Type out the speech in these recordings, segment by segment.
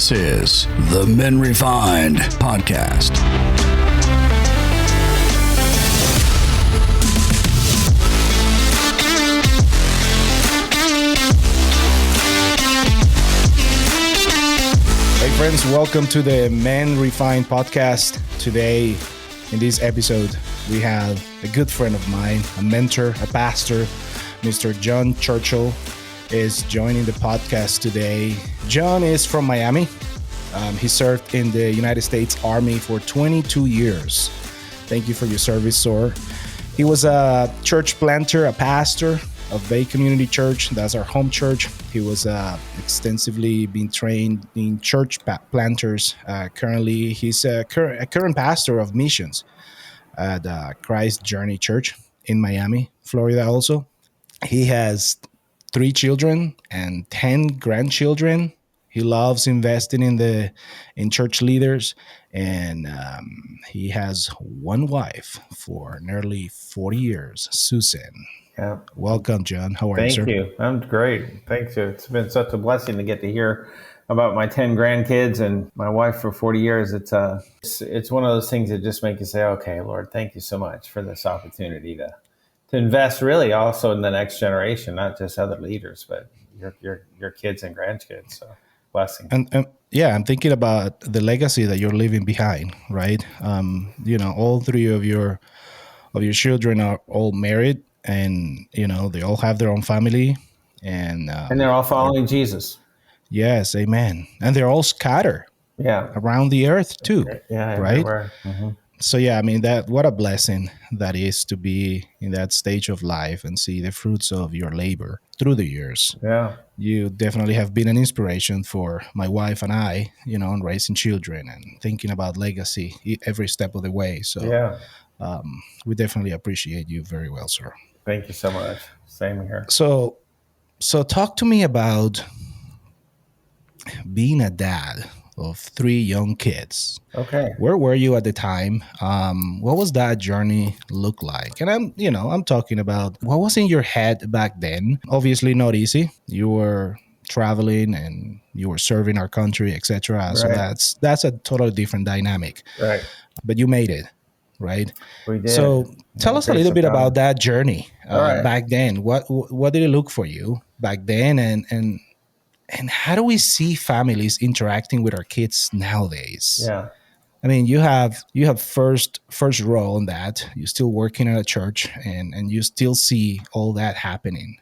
This is the Men Refined podcast. Hey friends, welcome to the Men Refined podcast. Today, in this episode, we have a good friend of mine, a mentor, a pastor, Mr. John Churchil is joining the podcast today. John is from Miami. He served in the United States Army for 22 years. Thank you for your service, sir. He was a church planter, a pastor of Bay Community Church. That's our home church. He was extensively being trained in church planters. Currently, he's a current pastor of missions at Christ Journey Church in Miami, Florida also. He has 3 children and 10 grandchildren. He loves investing in church leaders, and he has one wife for nearly 40 years, Susan. Yeah. Welcome, John. How are you, sir? Thank you. I'm great. Thank you. It's been such a blessing to get to hear about my 10 grandkids and my wife for 40 years. It's one of those things that just make you say, okay, Lord, thank you so much for this opportunity to invest really also in the next generation, not just other leaders, but your kids and grandkids. So blessing. And yeah, I'm thinking about the legacy that you're leaving behind, right? All 3 of your children are all married, and they all have their own family, and they're all following Jesus. Yes, amen. And they're all scattered, around the earth too, right? Mm-hmm. So yeah, I mean, what a blessing that is to be in that stage of life and see the fruits of your labor through the years. Yeah, you definitely have been an inspiration for my wife and I, in raising children and thinking about legacy every step of the way. So we definitely appreciate you very well, sir. Thank you so much. Same here. So talk to me about being a dad of 3 young kids. Okay. Where were you at the time? What was that journey look like? And I'm talking about what was in your head back then. Obviously not easy. You were traveling and you were serving our country, etc. Right. So that's a totally different dynamic. Right. But you made it, right? We did. So tell us a little bit about that journey back then. What did it look for you back then, and how do we see families interacting with our kids nowadays? Yeah. I mean, you have first role in that. You're still working at a church, and you still see all that happening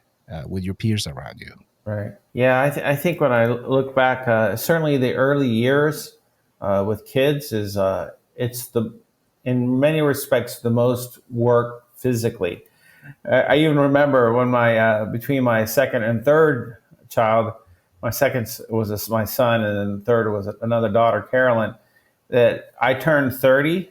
with your peers around you. Right. Yeah, I think when I look back, certainly the early years with kids is it's in many respects the most work physically. I even remember when between my second and third child, my second was my son, and then the third was another daughter, Carolyn, that I turned 30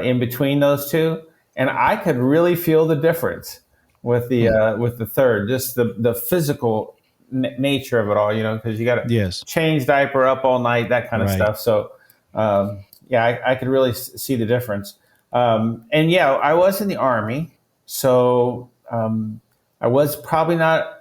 in between those 2, and I could really feel the difference with the third, just the physical nature of it all, because you got to change diaper up all night, that kind of stuff. So, I could really see the difference. I was in the Army, so I was probably not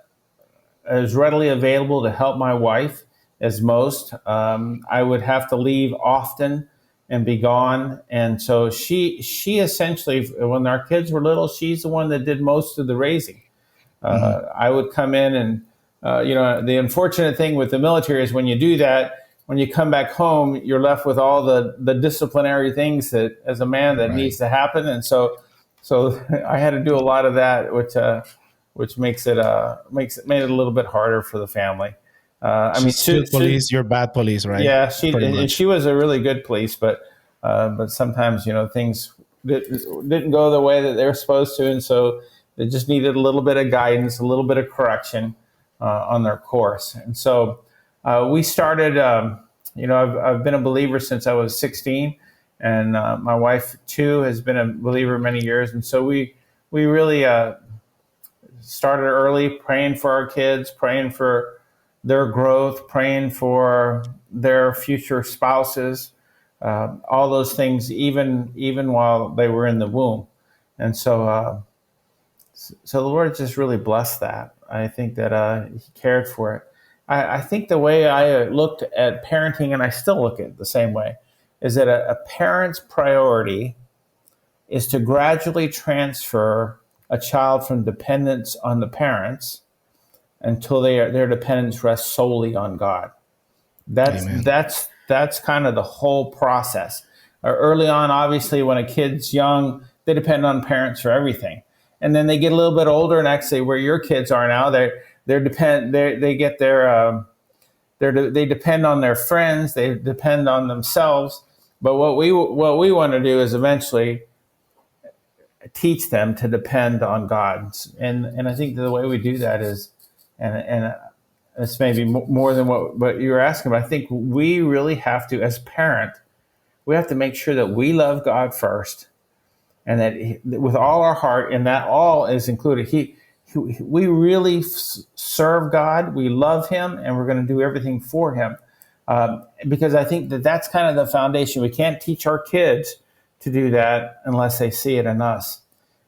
as readily available to help my wife as most. I would have to leave often and be gone. And so she essentially, when our kids were little, she's the one that did most of the raising. I would come in and, the unfortunate thing with the military is when you do that, when you come back home, you're left with all the disciplinary things that as a man that needs to happen. And so I had to do a lot of that, which made it a little bit harder for the family. Police, you're bad police, right? Yeah, she was a really good police, but sometimes things didn't go the way that they were supposed to, and so they just needed a little bit of guidance, a little bit of correction on their course. And so we started. I've been a believer since I was 16, and my wife too has been a believer many years, and so we really started early, praying for our kids, praying for their growth, praying for their future spouses, all those things, even while they were in the womb. And so the Lord just really blessed that. I think that he cared for it. I think the way I looked at parenting, and I still look at it the same way, is that a parent's priority is to gradually transfer a child from dependence on the parents until their dependence rests solely on God. Amen. That's kind of the whole process. Early on, obviously, when a kid's young, they depend on parents for everything, and then they get a little bit older, and actually, where your kids are now, they depend on their friends, they depend on themselves. But what we want to do is eventually teach them to depend on God, and I think the way we do that is, and it's maybe more than what you were asking, but I think we really have to, as parent, we have to make sure that we love God first, and that with all our heart, and that all is included. We really serve God, we love Him, and we're going to do everything for Him, because I think that's kind of the foundation. We can't teach our kids to do that unless they see it in us.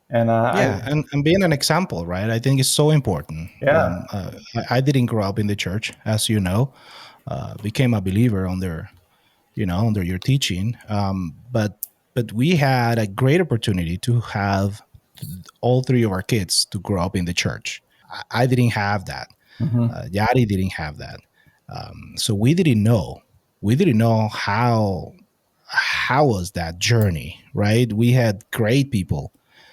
And and being an example, right? I think is so important. Yeah. I didn't grow up in the church, as you know. Became a believer under your teaching. But we had a great opportunity to have all three of our kids to grow up in the church. I didn't have that. Yari didn't have that. So we didn't know. We didn't know how was that journey, right? We had great people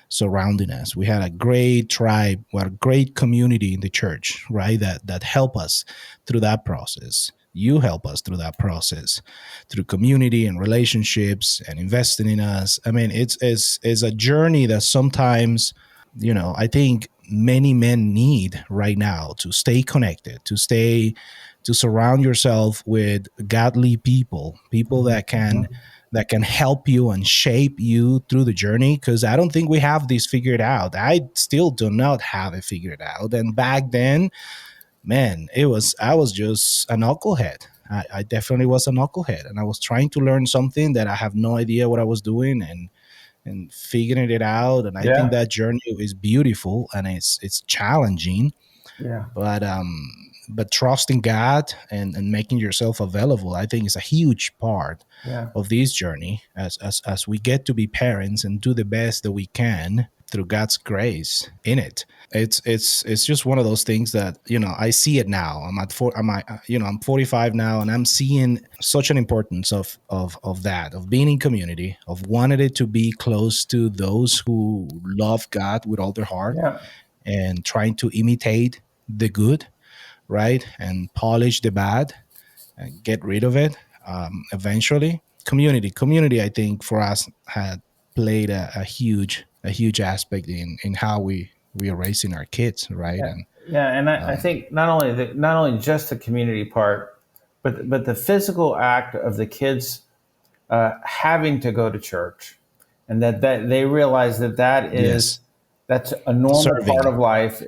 surrounding us. We had a great tribe, a great community in the church, right? That help us through that process. You help us through that process, through community and relationships and investing in us. I mean, it's a journey that sometimes, I think many men need right now to stay connected, to surround yourself with godly people that can help you and shape you through the journey, because I don't think we have this figured out. I still do not have it figured out. And back then, man, I was just a knucklehead. I definitely was a knucklehead, and I was trying to learn something that I have no idea what I was doing, and figuring it out. And I think that journey is beautiful, and it's challenging. Yeah. But trusting God and making yourself available, I think, is a huge part of this journey as we get to be parents and do the best that we can through God's grace in it. It's just one of those things that, I see it now. I'm 45 now, and I'm seeing such an importance of that, of being in community, of wanting it to be close to those who love God with all their heart, and trying to imitate the good, right, and polish the bad and get rid of it. Eventually, community, I think for us had played a huge aspect in how we are raising our kids, right? And I think not only just the community part, but the physical act of the kids having to go to church, and that they realize that is that's a normal Serving. part of life.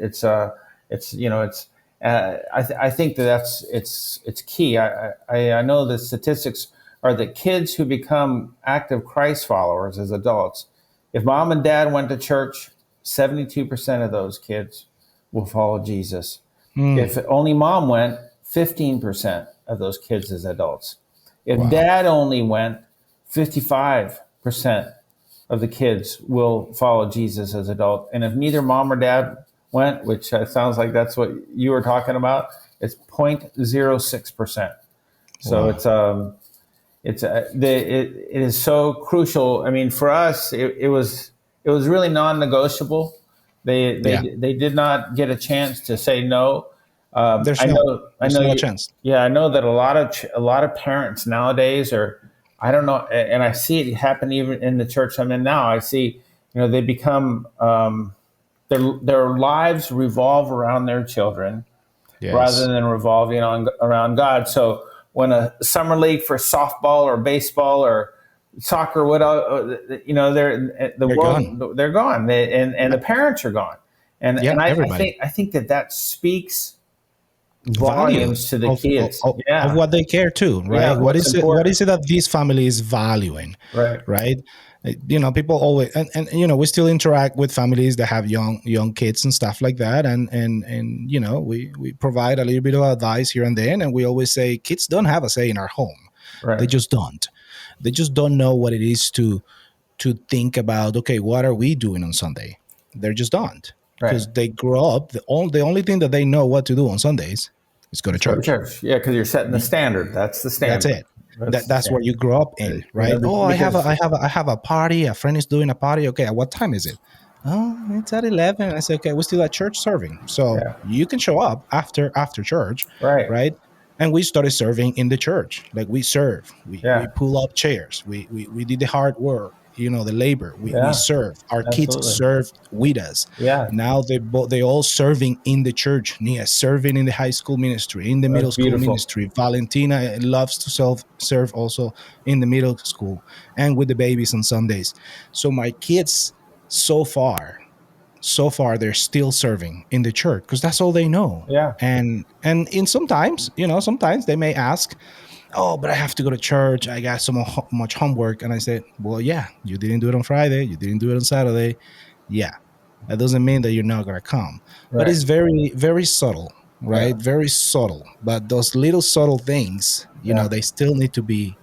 I think that's it's key. I know the statistics are that kids who become active Christ followers as adults, if mom and dad went to church, 72% of those kids will follow Jesus. If only mom went, 15% of those kids as adults. If dad only went, 55% of the kids will follow Jesus as adult. And if neither mom or dad went, which sounds like that's what you were talking about, it's 0.06%. So it is so crucial. I mean, for us, it was really non-negotiable. They did not get a chance to say no. There's no chance. Yeah, I know that a lot of parents nowadays are, I don't know, and I see it happen even in the church I'm in now. I see, they become their lives revolve around their children rather than revolving around God. So when a summer league for softball or baseball or soccer, they're gone, and the parents are gone, and I think that speaks volumes to the kids of what they care to, right? What is it that this family is valuing, right? People always, and we still interact with families that have young kids and stuff like that, and we provide a little bit of advice here and then, and we always say kids don't have a say in our home. They Right. just don't. They just don't know what it is to think about. Okay, what are we doing on Sunday? They just don't, Right. because they grow up. The only thing that they know what to do on Sundays is go to Let's go to church. church. Yeah, because you're setting the standard. That's the That's standard. it. That's the That's what you standard. grow up in, right? Oh, Because I have a party. A friend is doing a party. Okay, at what time is it? Oh, it's at 11. I say, okay, we're still at church serving, so yeah, you can show up after church, right. right? And we started serving in the church. Like, we serve, we Yeah, pull up chairs, we did the hard work, the labor. We yeah, serve. Our kids absolutely. served with us. Yeah, Now they all serving in the church. Nia serving in the high school ministry, in the middle that's school beautiful. ministry. Valentina loves to serve also in the middle school and with the babies on Sundays. So my kids, so far they're still serving in the church because that's all they know. Yeah, And in sometimes they may ask, oh, but I have to go to church, I got so much homework. And I said, well, yeah, you didn't do it on Friday, you didn't do it on Saturday. Yeah, that doesn't mean that you're not going to come. But right. it's very, very subtle, Yeah, right? Very subtle. But those little subtle things, yeah, they still need to be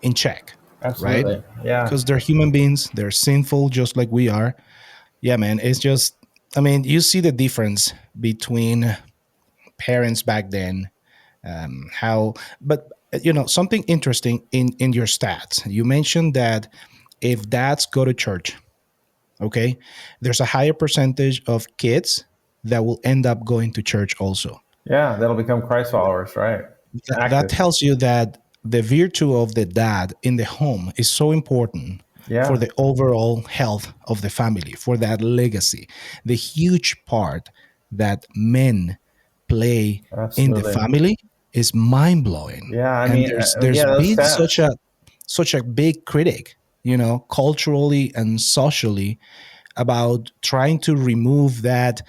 in check, right? absolutely. Yeah, Because they're human beings, they're sinful just like we are. Yeah, man, it's just, I mean, you see the difference between parents back then, how, but something interesting in your stats. You mentioned that if dads go to church, okay, there's a higher percentage of kids that will end up going to church also. yeah. That'll become Christ followers, right? That Active. tells you that the virtue of the dad in the home is so important for Yeah, the overall health of the family, for that legacy, the huge part that men play in the absolutely. family is mind blowing. Yeah, I And mean, there's yeah, those been stats. such a big critic, culturally and socially, about trying to remove that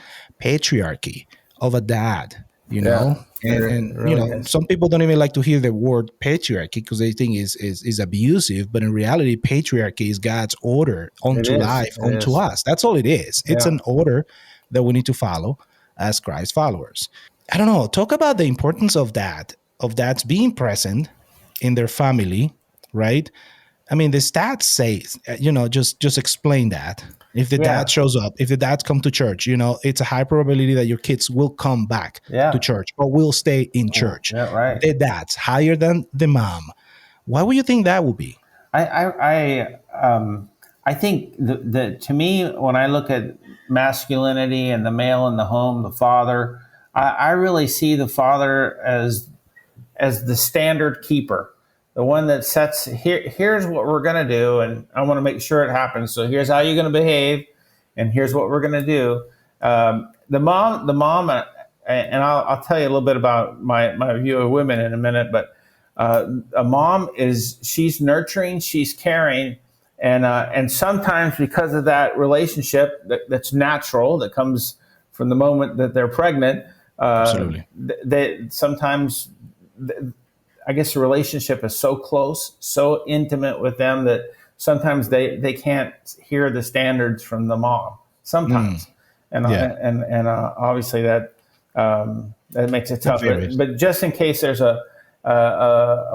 patriarchy of a dad, Yeah, and it really is. some people don't even like to hear the word patriarchy because they think is abusive, but in reality patriarchy is God's order It onto is. life, It onto is. us. That's all it is. It's Yeah. an order that we need to follow as Christ followers. I don't know, talk about the importance of dads being present in their family, right? I mean, the stats say, just explain that. If the dad Yeah. shows up, if the dads come to church, it's a high probability that your kids will come back to Yeah. church or will stay in church. Yeah. Right. The dad's higher than the mom. Why would you think that would be? I I think the to me when I look at masculinity and the male in the home, the father, I really see the father as the standard keeper, the one that sets here's what we're going to do, and I want to make sure it happens. So here's how you're going to behave, and here's what we're going to do. The mom, and I'll tell you a little bit about my view of women in a minute, but a mom she's nurturing, she's caring, and sometimes because of that relationship that's natural, that comes from the moment that they're pregnant, Absolutely. they sometimes I guess the relationship is so close, so intimate with them that sometimes they can't hear the standards from the mom. Mm, Sometimes, and yeah, obviously that makes it that tough. varies. But just in case there's a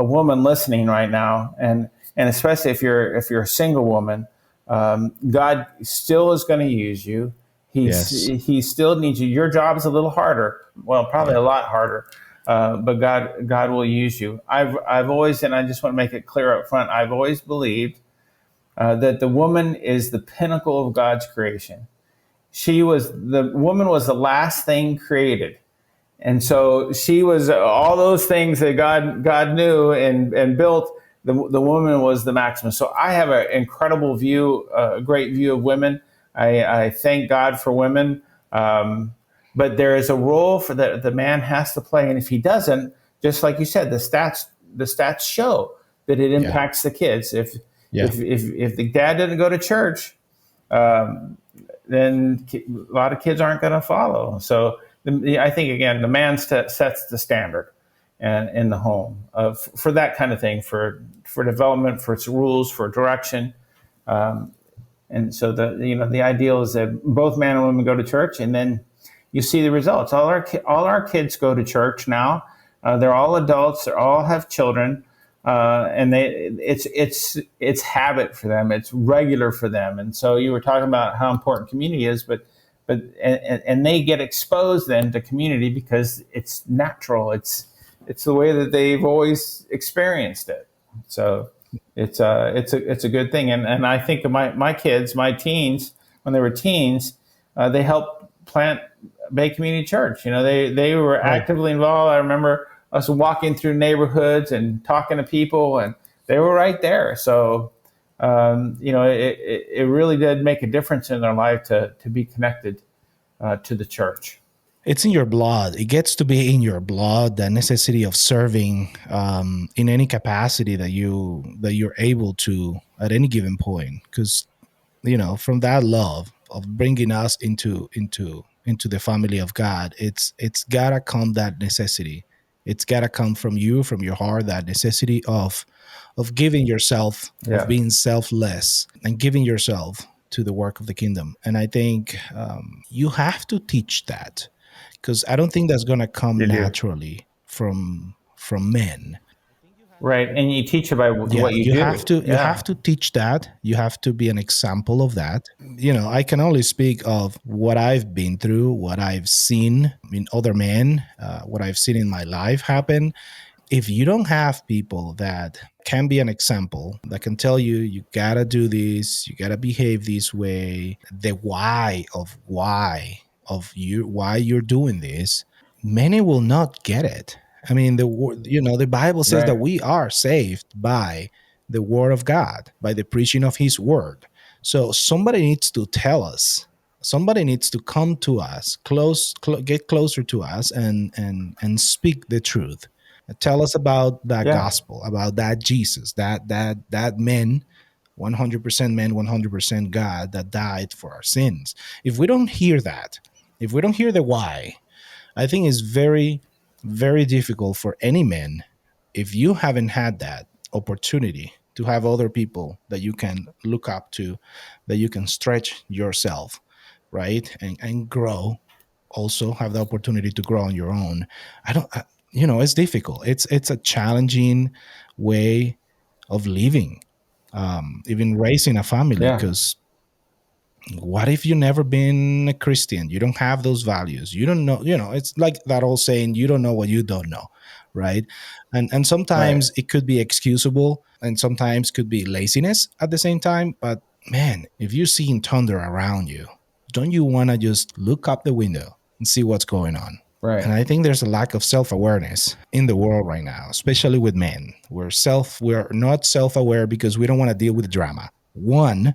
woman listening right now, and especially if you're a single woman, God still is going to use you. Yes. He still needs you. Your job is a little harder. Well, probably Yeah. a lot harder. But God will use you. I've always, and I just want to make it clear up front, I've always believed that the woman is the pinnacle of God's creation. The woman was the last thing created. And so she was all those things that God knew and built. The woman was the maximum. So I have an incredible view, a great view of women. I thank God for women, but there is a role for the man has to play, and if he doesn't, just like you said, the stats show that it Yeah. impacts the kids. If Yeah. if the dad didn't go to church, then a lot of kids aren't going to follow. So I think again, the man sets the standard, and in the home for that kind of thing, for development, for its rules, for direction. And so the ideal is that both man and woman go to church, and then you see the results. All our kids go to church now. They're all adults. They all have children, and it's habit for them. It's regular for them. And so you were talking about how important community is, but they get exposed then to community because it's natural. It's the way that they've always experienced it. So it's a good thing. And I think of my kids, my teens, when they were teens, they helped plant Bay Community Church. They were actively involved. I remember us walking through neighborhoods and talking to people, and they were right there. So, it really did make a difference in their life to be connected to the church. It's in your blood. It gets to be in your blood, the necessity of serving in any capacity that you're able to at any given point. Because from that love of bringing us into the family of God, it's gotta come, that necessity. It's gotta come from you, from your heart, that necessity of giving yourself, of being selfless and giving yourself to the work of the kingdom. And I think you have to teach that, because I don't think that's going to come naturally from men. Right, and you teach about what you do. You have to teach that. You have to be an example of that. I can only speak of what I've been through, what I've seen in other men, what I've seen in my life happen. If you don't have people that can be an example, that can tell you, you gotta do this, you gotta behave this way, the why you're doing this, many will not get it. I mean, the Bible says that we are saved by the word of God, by the preaching of his word. So somebody needs to tell us. Somebody needs to come to us, get closer to us, and speak the truth. Tell us about that gospel, about that Jesus, that man, 100% man, 100% God, that died for our sins. If we don't hear that, if we don't hear the why, I think it's very, very difficult for any man, if you haven't had that opportunity to have other people that you can look up to, that you can stretch yourself, right? And grow, also have the opportunity to grow on your own. It's difficult. It's a challenging way of living, even raising a family, because what if you've never been a Christian? You don't have those values. You don't know, it's like that old saying, you don't know what you don't know, right? And sometimes it could be excusable, and sometimes could be laziness at the same time. But man, if you're seeing thunder around you, don't you want to just look up the window and see what's going on? Right. And I think there's a lack of self-awareness in the world right now, especially with men. We're not self-aware because we don't want to deal with drama. One,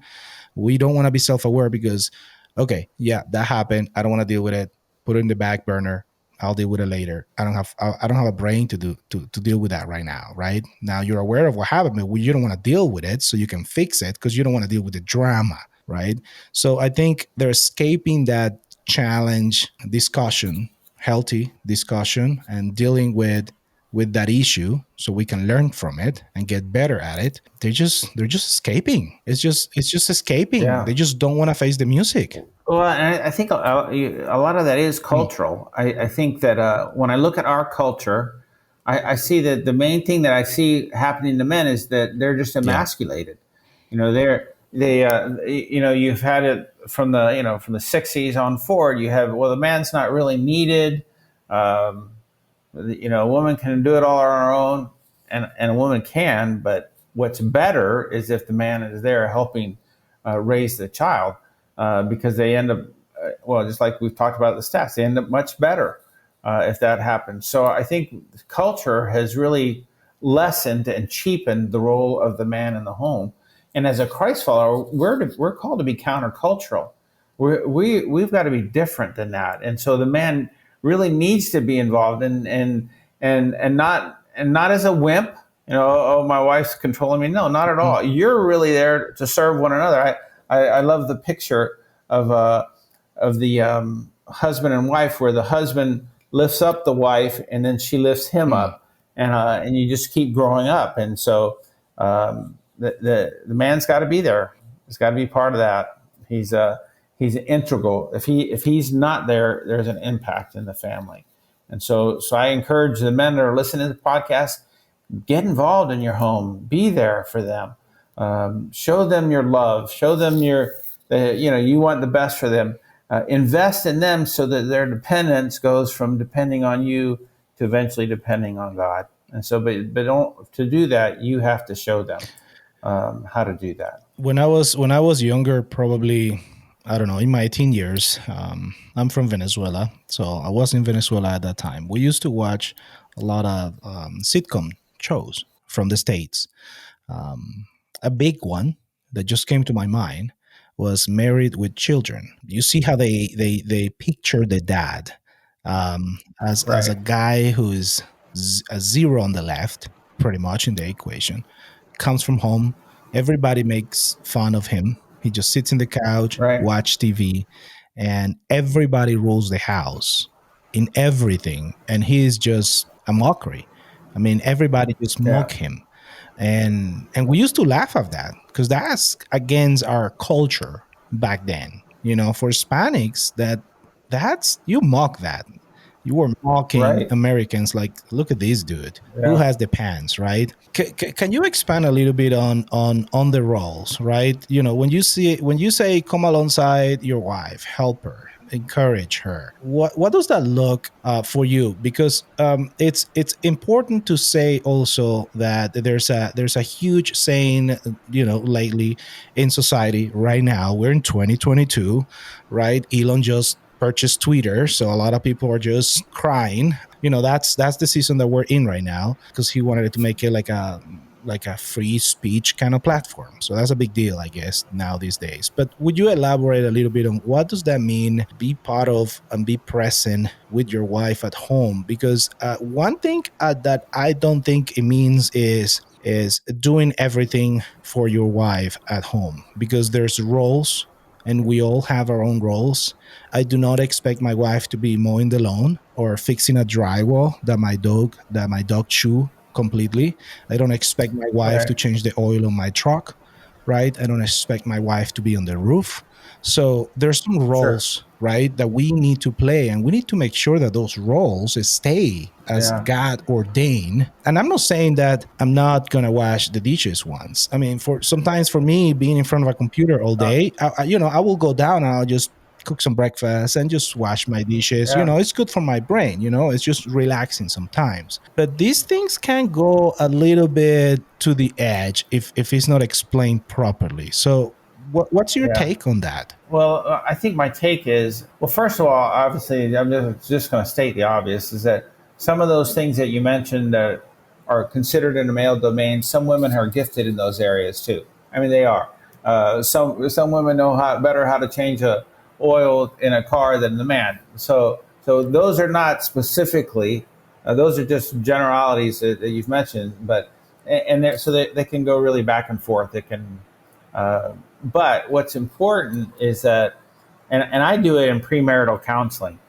we don't want to be self-aware because, okay, yeah, that happened. I don't want to deal with it. Put it in the back burner. I'll deal with it later. I don't have a brain to deal with that right now. Right now, you're aware of what happened, but you don't want to deal with it, so you can fix it because you don't want to deal with the drama. Right. So I think they're escaping that challenge discussion, healthy discussion, and dealing with that issue so we can learn from it and get better at it. They're just escaping. It's just escaping. They just don't want to face the music. Well, and I think a lot of that is cultural. I think that when I look at our culture, I see that the main thing that I see happening to men is that they're just emasculated. You've had it from the 60s on forward. You have, the man's not really needed. A woman can do it all on her own, and a woman can. But what's better is if the man is there helping raise the child, because they end up, just like we've talked about the stats, they end up much better if that happens. So I think culture has really lessened and cheapened the role of the man in the home. And as a Christ follower, we're called to be countercultural. We've got to be different than that. And so the man really needs to be involved and not as a wimp. My wife's controlling me. No, not at all. You're really there to serve one another. I love the picture of the husband and wife, where the husband lifts up the wife and then she lifts him up, and you just keep growing up. And so the man's got to be there He's got to be part of that. He's integral. If he's not there, there's an impact in the family. And so I encourage the men that are listening to the podcast, get involved in your home, be there for them, show them your love, show them you want the best for them, invest in them so that their dependence goes from depending on you to eventually depending on God. And so, but to do that, you have to show them how to do that. When I was younger, probably, I don't know, in my teen years, I'm from Venezuela, so I was in Venezuela at that time. We used to watch a lot of sitcom shows from the States. A big one that just came to my mind was Married with Children. You see how they picture the dad as a Right. guy who is a zero on the left, pretty much in the equation. Comes from home, everybody makes fun of him. He just sits in the couch, Right. watch TV, and everybody rules the house in everything, and he is just a mockery. I mean, everybody just Yeah. mock him, and we used to laugh at that because that's against our culture back then. You know, for Hispanics, that's you mock that. You were mocking Right. Americans like, look at this dude who Yeah. has the pants, right? Can you expand a little bit on the roles, right? You know, when you say come alongside your wife, help her, encourage her. What does that look for you? Because it's important to say also that there's a huge saying, lately in society right now. We're in 2022, right? Elon just purchased Twitter, so a lot of people are just crying. That's the season that we're in right now because he wanted to make it like a free speech kind of platform. So that's a big deal, I guess, now these days. But would you elaborate a little bit on what does that mean? Be part of and be present with your wife at home, because one thing that I don't think it means is doing everything for your wife at home, because there's roles and we all have our own roles. I do not expect my wife to be mowing the lawn or fixing a drywall that my dog chew completely. I don't expect my wife to Right. change the oil on my truck, right? I don't expect my wife to be on the roof. So there's some Sure. roles, right, that we need to play, and we need to make sure that those roles stay as Yeah. God ordained. And I'm not saying that I'm not gonna wash the dishes once. I mean, for sometimes for me, being in front of a computer all Uh, day, I will go down and I'll just cook some breakfast and just wash my dishes. yeah. It's good for my brain. It's just relaxing sometimes. But these things can go a little bit to the edge if it's not explained properly. So what's your Yeah. take on that? Well, I think my take is, well, first of all, obviously, I'm just going to state the obvious, is that some of those things that you mentioned that are considered in the male domain, some women are gifted in those areas too. I mean, they are. Some women know better how to change a oil in a car than the man. So those are not specifically, those are just generalities that you've mentioned, but so they can go really back and forth. They can uh, but what's important is that, and I do it in premarital counseling,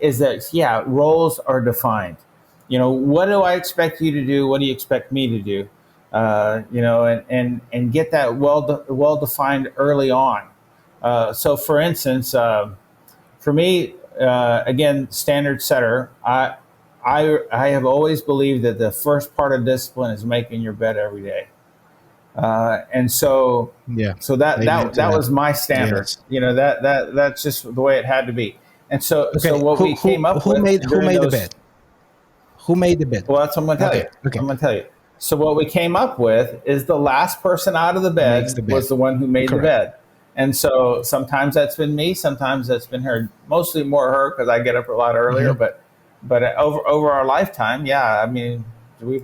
is that, yeah, roles are defined. What do I expect you to do? What do you expect me to do? And get that well defined early on. So, for instance, for me, again, standard setter, I have always believed that the first part of discipline is making your bed every day. And so Yeah. so that Amen that to that that. was my standard. Yes. That's just the way it had to be. And so Okay. what Who we came who up who with made who during made the those, bed? Who made the bed? well, that's what I'm going to tell Okay. you. Okay. I'm going to tell you. So what we came up with is the last person out of the Makes the bed bed. was the one who made the Correct. bed. And so sometimes that's been me, sometimes that's been her. Mostly more her because I get up a lot earlier. Hmm. But over our lifetime, yeah, I mean, we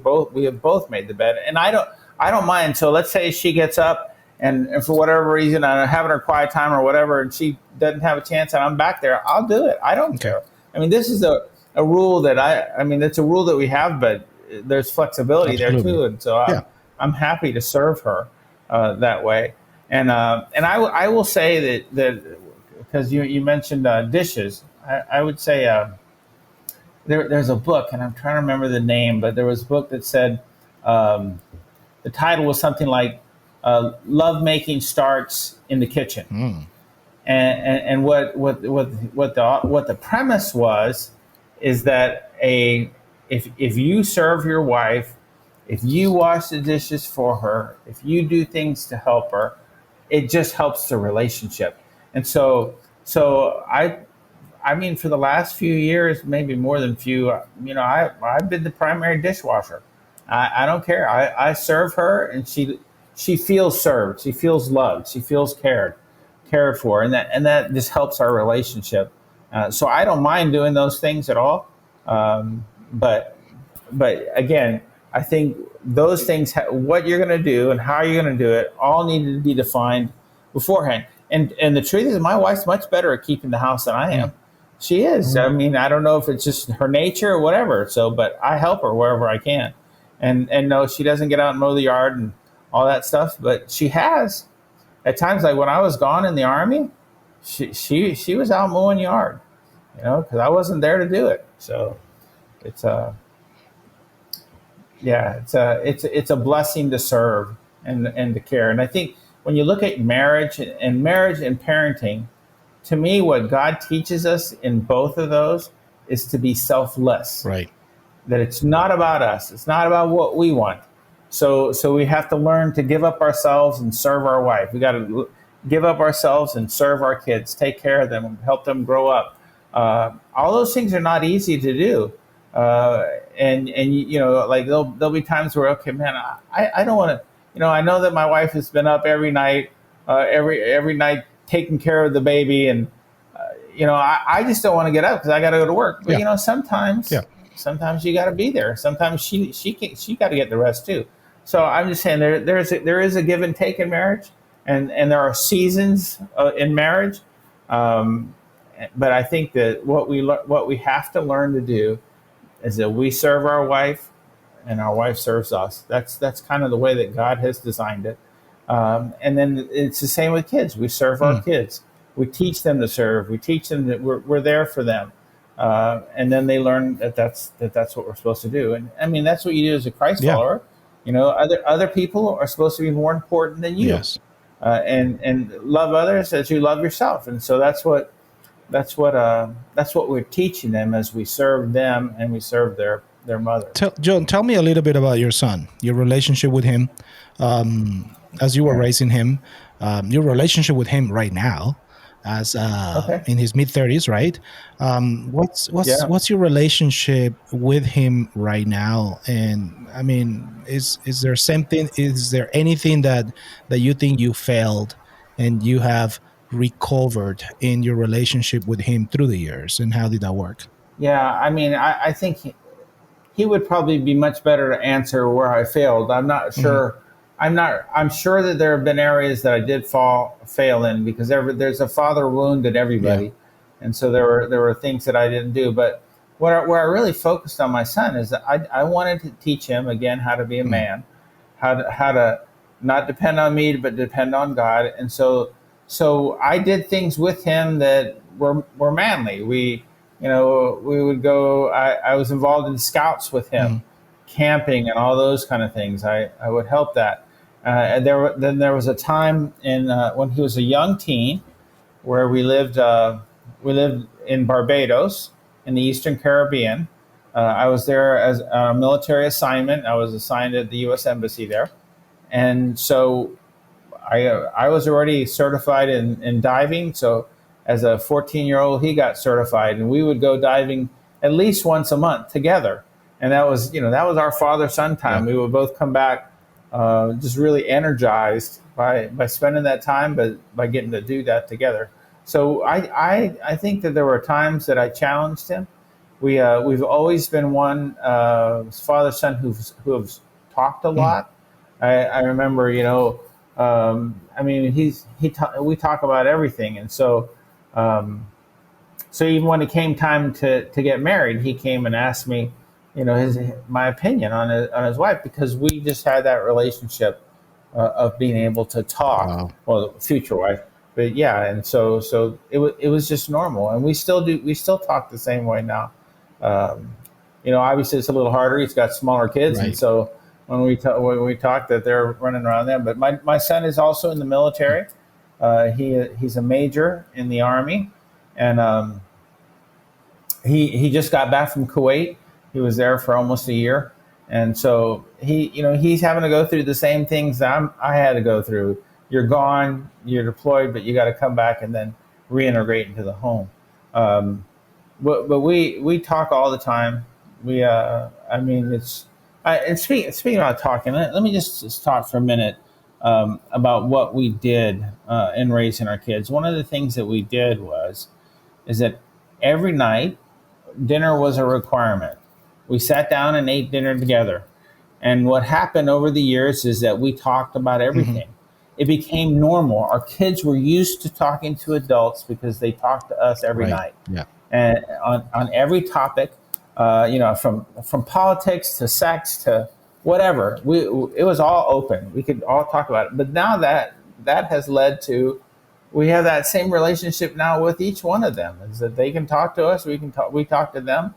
have both made the bed, and I don't mind. So let's say she gets up and for whatever reason I'm having her quiet time or whatever, and she doesn't have a chance, and I'm back there. I'll do it. I don't Okay. care. I mean, this is a rule that I mean, it's a rule that we have, but there's flexibility there Absolutely. too, and so Yeah. I'm happy to serve her that way. And I will say that because you mentioned dishes, I would say there's a book, and I'm trying to remember the name, but there was a book that said the title was something like love making starts in the kitchen. And what the premise was is that if you serve your wife, if you wash the dishes for her, if you do things to help her, it just helps the relationship. And so I mean, for the last few years, maybe more than few, I've been the primary dishwasher. I don't care. I serve her, and she feels served. She feels loved. She feels cared for, and that just helps our relationship. So I don't mind doing those things at all. But again, I think those things, what you're going to do and how you're going to do it, all need to be defined beforehand. And the truth is, my wife's much better at keeping the house than I am. She is. I mean, I don't know if it's just her nature or whatever. So, but I help her wherever I can. And no, she doesn't get out and mow the yard and all that stuff. But she has at times, like when I was gone in the Army, she was out mowing yard, because I wasn't there to do it. So it's it's a blessing to serve and to care. And I think when you look at marriage and parenting, to me, what God teaches us in both of those is to be selfless. Right. That it's not about us. It's not about what we want. So we have to learn to give up ourselves and serve our wife. We got to give up ourselves and serve our kids, take care of them, help them grow up. All those things are not easy to do. And like there'll be times where, okay, man, I don't want to, I know that my wife has been up every night, every night taking care of the baby, and I just don't want to get up because I got to go to work. But sometimes you got to be there. Sometimes she got to get the rest too. So I'm just saying there is a give and take in marriage, and there are seasons in marriage. But I think that what we have to learn to do is that we serve our wife, and our wife serves us. That's kind of the way that God has designed it. And then it's the same with kids. We serve our kids. We teach them to serve. We teach them that we're there for them. And then they learn that's what we're supposed to do. And I mean, that's what you do as a Christ follower. Other people are supposed to be more important than you. Yes. And love others as you love yourself. And so that's what we're teaching them as we serve them and we serve their mother. John, tell me a little bit about your son, your relationship with him, as you were raising him, your relationship with him right now, as in his mid-30s, right? What's your relationship with him right now? And I mean, is there anything that you think you failed and you have recovered in your relationship with him through the years, and how did that work? Yeah, I mean, I think he would probably be much better to answer where I failed. I'm not sure. I'm sure that there have been areas that I did fail in, because there's a father wound in everybody, and so there were things that I didn't do. But where I really focused on my son is that I wanted to teach him again how to be a man, how to not depend on me but depend on God, and so I did things with him that were manly. We would go. I was involved in scouts with him, camping and all those kind of things. I would help that. And there was a time when he was a young teen where we lived in Barbados in the Eastern Caribbean. I was there as a military assignment. I was assigned at the U.S. Embassy there, and so I was already certified in diving. So as a 14-year-old, he got certified, and we would go diving at least once a month together. And that was our father-son time. We would both come back just really energized by spending that time, but by getting to do that together. So I think that there were times that I challenged him. We've always been one father-son who have talked a lot. I remember, I mean, we talk about everything, and so even when it came time to get married, he came and asked me, my opinion on his wife, because we just had that relationship of being able to talk. Wow. Well, future wife, but yeah, and so it was just normal, and we still talk the same way now. Obviously it's a little harder. He's got smaller kids, right. And so when we talk that they're running around them. But my son is also in the military. He's a major in the Army, and he just got back from Kuwait. He was there for almost a year, and so he's having to go through the same things that I had to go through. You're gone, you're deployed, but you got to come back and then reintegrate into the home. But we talk all the time. I mean, and speaking about talking, let me just talk for a minute about what we did in raising our kids. One of the things that we did is that every night dinner was a requirement. We sat down and ate dinner together. And what happened over the years is that we talked about everything. It became normal. Our kids were used to talking to adults because they talked to us every night. Yeah. And on every topic, from politics to sex to whatever, it was all open. We could all talk about it. But now that has led to, we have that same relationship now with each one of them, is that they can talk to us, we talk to them.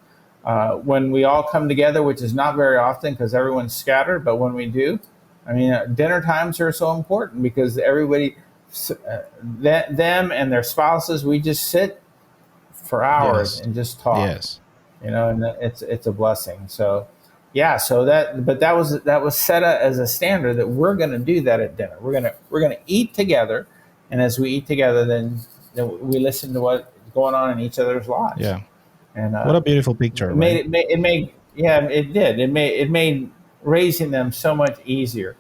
When we all come together, which is not very often because everyone's scattered, but when we do, I mean, dinner times are so important because everybody, them and their spouses, we just sit for hours and just talk. Yes. And it's a blessing. So, yeah. So that was set as a standard that we're going to do that at dinner. We're gonna eat together, and as we eat together, then we listen to what's going on in each other's lives. Yeah. And what a beautiful picture. It did. It made raising them so much easier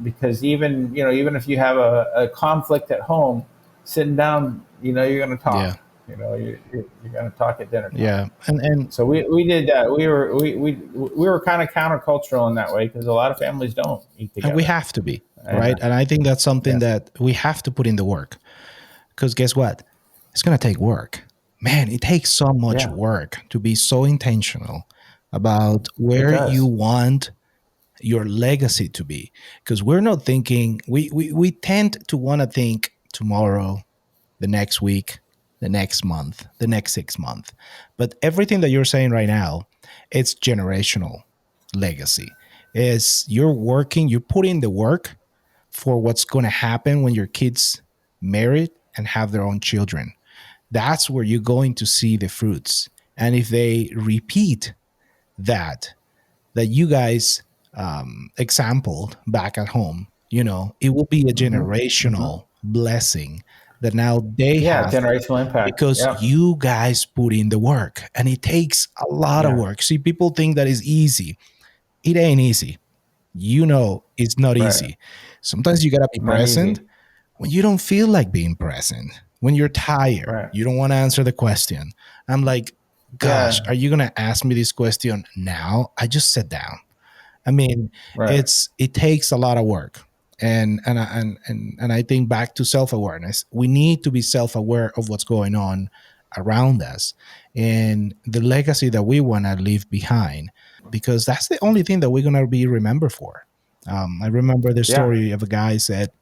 because even if you have a conflict at home, sitting down, you're going to talk. Yeah. You're going to talk at dinner time. Yeah, and so we did that. We were kind of countercultural in that way because a lot of families don't eat together. And we have to be, right? And I think that's something that we have to put in the work, because guess what? It's going to take work. Man, it takes so much work to be so intentional about where you want your legacy to be, because we're not thinking, we tend to want to think tomorrow, the next week, the next month, the next 6 months. But everything that you're saying right now, it's generational legacy. You're putting the work for what's going to happen when your kids marry and have their own children. That's where you're going to see the fruits. And if they repeat that you guys exampled back at home, it will be a generational blessing that now they have generational impact, because you guys put in the work, and it takes a lot of work. See, people think that is easy. It ain't easy. It's not easy. Sometimes you gotta be present when you don't feel like being present, when you're tired, you don't want to answer the question. I'm like, gosh, are you gonna ask me this question now? I just sat down. I mean, it takes a lot of work. And I think back to self-awareness. We need to be self-aware of what's going on around us and the legacy that we want to leave behind, because that's the only thing that we're going to be remembered for. I remember the story of a guy said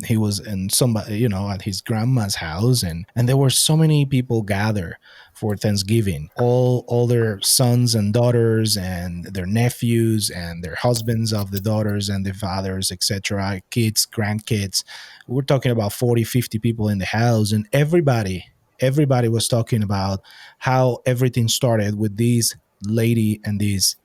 he was in somebody, at his grandma's house, and there were so many people gathered for Thanksgiving, all their sons and daughters and their nephews and their husbands of the daughters and the fathers, etc., kids, grandkids. We're talking about 40, 50 people in the house, and everybody was talking about how everything started with this lady and this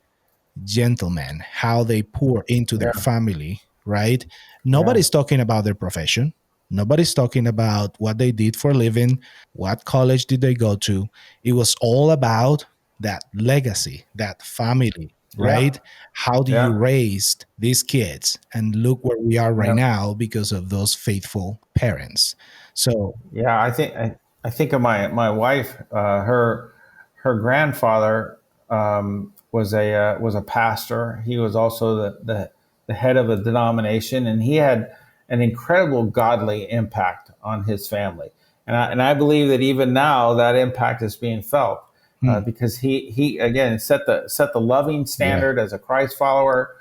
gentlemen, how they pour into their family, right? Nobody's talking about their profession. Nobody's talking about what they did for a living, what college did they go to. It was all about that legacy, that family, right? How do you raise these kids? And look where we are right now because of those faithful parents. So I think of my wife. Her grandfather was a pastor. He was also the head of a denomination, and he had an incredible godly impact on his family. And I believe that even now that impact is being felt because he again set the loving standard as a Christ follower.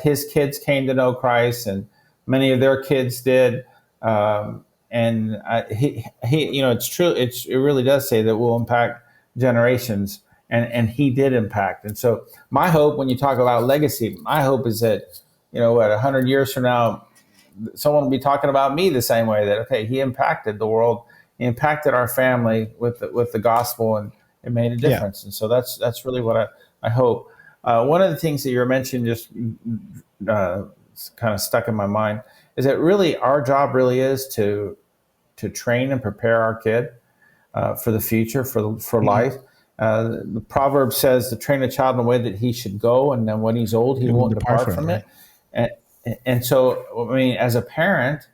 His kids came to know Christ, and many of their kids did. And he it's true. It really does say that we'll impact generations. and he did impact. And so my hope, when you talk about legacy, my hope is that, 100 years from now, someone will be talking about me the same way, that, okay, he impacted the world, he impacted our family with the gospel, and it made a Yeah. difference. And so that's really what I hope. One of the things that you mentioned just kind of stuck in my mind is that really our job really is to train and prepare our kid for the future, for life. The proverb says to train a child in the way that he should go, and then when he's old, he It will won't depart it, from right? it. And so, I mean, as a parent,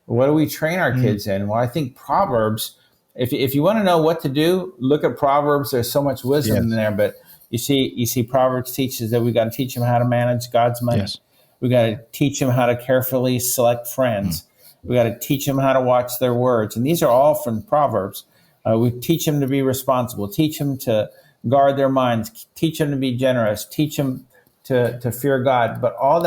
what do we train our kids in? Well, I think Proverbs, if you want to know what to do, look at Proverbs. There's so much wisdom in Yes. there. But you see Proverbs teaches that we got to teach them how to manage God's money. Yes. We got to teach them how to carefully select friends. We got to teach them how to watch their words. And these are all from Proverbs. We teach them to be responsible, teach them to guard their minds, teach them to be generous, teach them to fear God. But all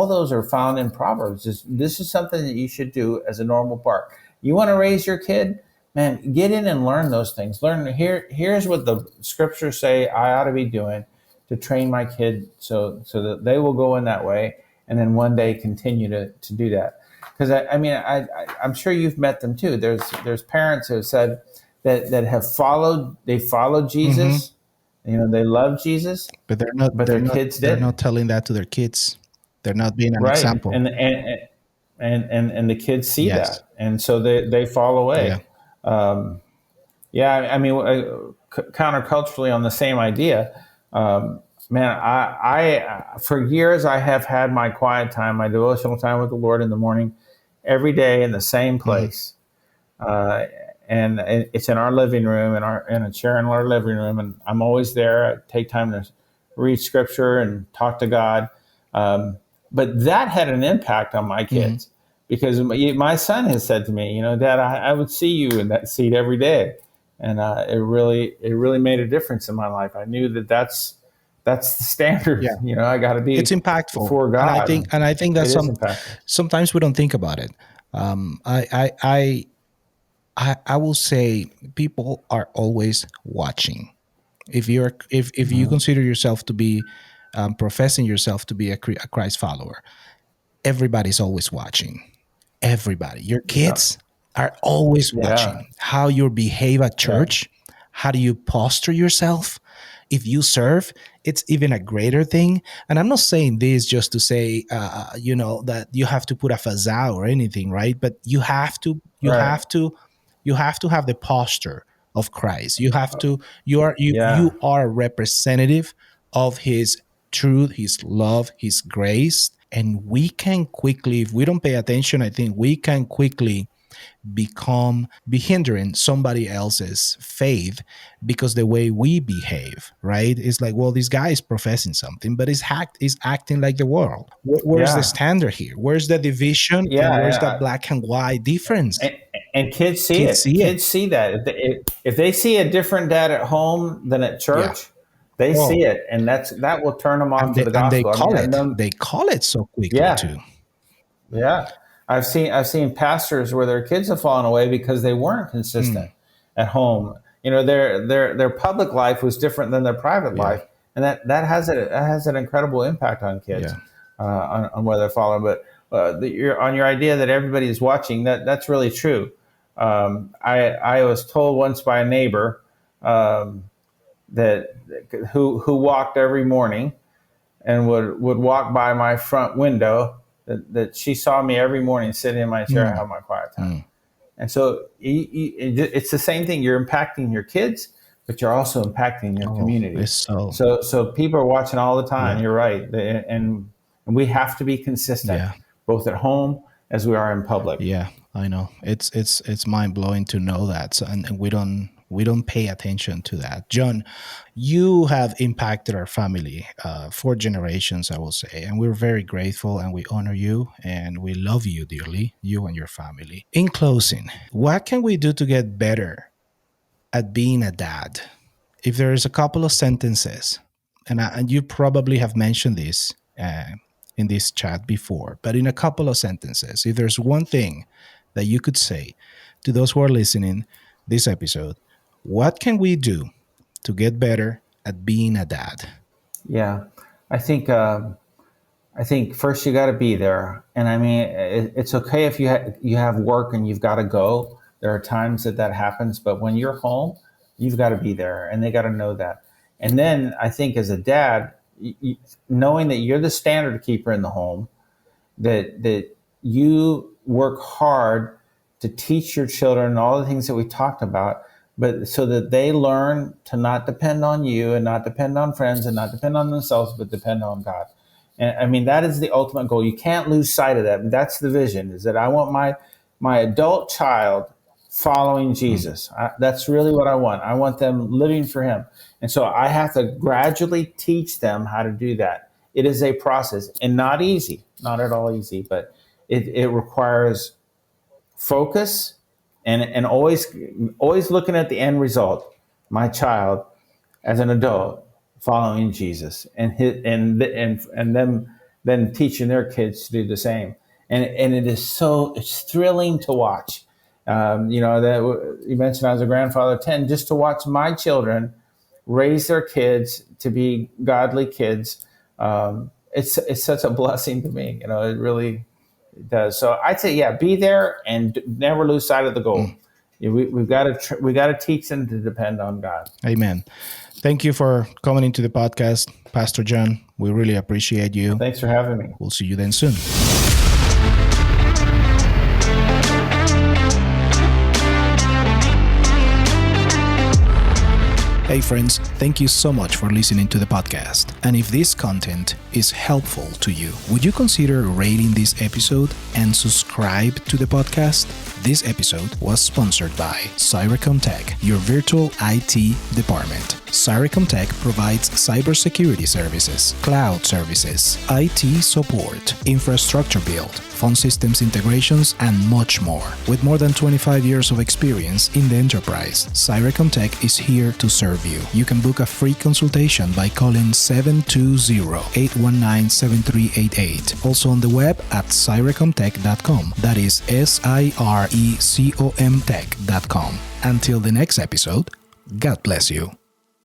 those are found in Proverbs. This is something that you should do as a normal part. You want to raise your kid? Man, get in and learn those things. Here's what the scriptures say I ought to be doing to train my kid so that they will go in that way, and then one day continue to do that. Because I'm sure you've met them too. There's parents who have said that have followed Jesus. They love Jesus, But their kids they're didn't. not telling that to their kids. They're not being an Right. example. And the kids see Yes. that, and so they fall away. Yeah. Counterculturally on the same idea, man, I for years I have had my quiet time, my devotional time with the Lord in the morning, every day in the same place. And it's in our living room, in a chair in our living room, and I'm always there. I take time to read scripture and talk to God. But that had an impact on my kids, because my son has said to me, Dad, I would see you in that seat every day, and it really made a difference in my life. I knew that's the standard. Yeah. I got to be. It's impactful before God. and I think that it is impactful. sometimes we don't think about it. I will say people are always watching. If you consider yourself to be professing yourself to be a Christ follower, everybody's always watching. Everybody, your kids are always watching how you behave at church. How do you posture yourself? If you serve, it's even a greater thing. And I'm not saying this just to say, that you have to put a facade or anything, right? But you have to have the posture of Christ. You are a representative of His truth, His love, His grace, and we can quickly, if we don't pay attention, I think we can quickly be hindering somebody else's faith because the way we behave, right? It's like, well, this guy is professing something, but is acting like the world. Where's the standard here? Where's the division? And where's that black and white difference? And kids see it. Kids see that. If they see a different dad at home than at church, they see it, and that will turn them on to the gospel. And they call it so quickly too. Yeah. I've seen pastors where their kids have fallen away because they weren't consistent at home. Their public life was different than their private life, and that has an incredible impact on kids on where they're following. But on your idea that everybody is watching, that's really true. I was told once by a neighbor that who walked every morning and would walk by my front window, that she saw me every morning sitting in my chair and have my quiet time. And so it's the same thing. You're impacting your kids, but you're also impacting your community. So people are watching all the time. You're right. And we have to be consistent, both at home as we are in public. Yeah, I know. It's mind blowing to know that. So, and we don't pay attention to that. John, you have impacted our family for generations, I will say, and we're very grateful and we honor you and we love you dearly, you and your family. In closing, what can we do to get better at being a dad? If there is a couple of sentences, and you probably have mentioned this in this chat before, but in a couple of sentences, if there's one thing that you could say to those who are listening this episode, what can we do to get better at being a dad? Yeah, I think first you got to be there, and I mean it's okay if you have work and you've got to go. There are times that happens, but when you're home, you've got to be there, and they got to know that. And then I think as a dad, knowing that you're the standard keeper in the home, that you work hard to teach your children all the things that we talked about, but so that they learn to not depend on you and not depend on friends and not depend on themselves, but depend on God. And I mean, that is the ultimate goal. You can't lose sight of that. That's the vision, is that I want my adult child following Jesus. That's really what I want. I want them living for him. And so I have to gradually teach them how to do that. It is a process, and not easy, not at all easy, but it requires focus and always looking at the end result. My child, as an adult, following Jesus, and them then teaching their kids to do the same. And it's thrilling to watch. That you mentioned I was a grandfather of 10, just to watch my children raise their kids to be godly kids. It's such a blessing to me. It really does. So I'd say, yeah, be there and never lose sight of the goal. We've got to teach them to depend on God. Amen. Thank you for coming into the podcast, Pastor John. We really appreciate you. Thanks for having me. We'll see you then soon. Hey friends, thank you so much for listening to the podcast. And if this content is helpful to you, would you consider rating this episode and subscribe to the podcast? This episode was sponsored by Cyricom Tech, your virtual IT department. Cyricom Tech provides cybersecurity services, cloud services, IT support, infrastructure build, phone systems integrations, and much more. With more than 25 years of experience in the enterprise, Cyricom Tech is here to serve you. You can book a free consultation by calling 720-819-7388. Also on the web at cyricomtech.com. That is SIRECOM tech.com. Until the next episode, God bless you.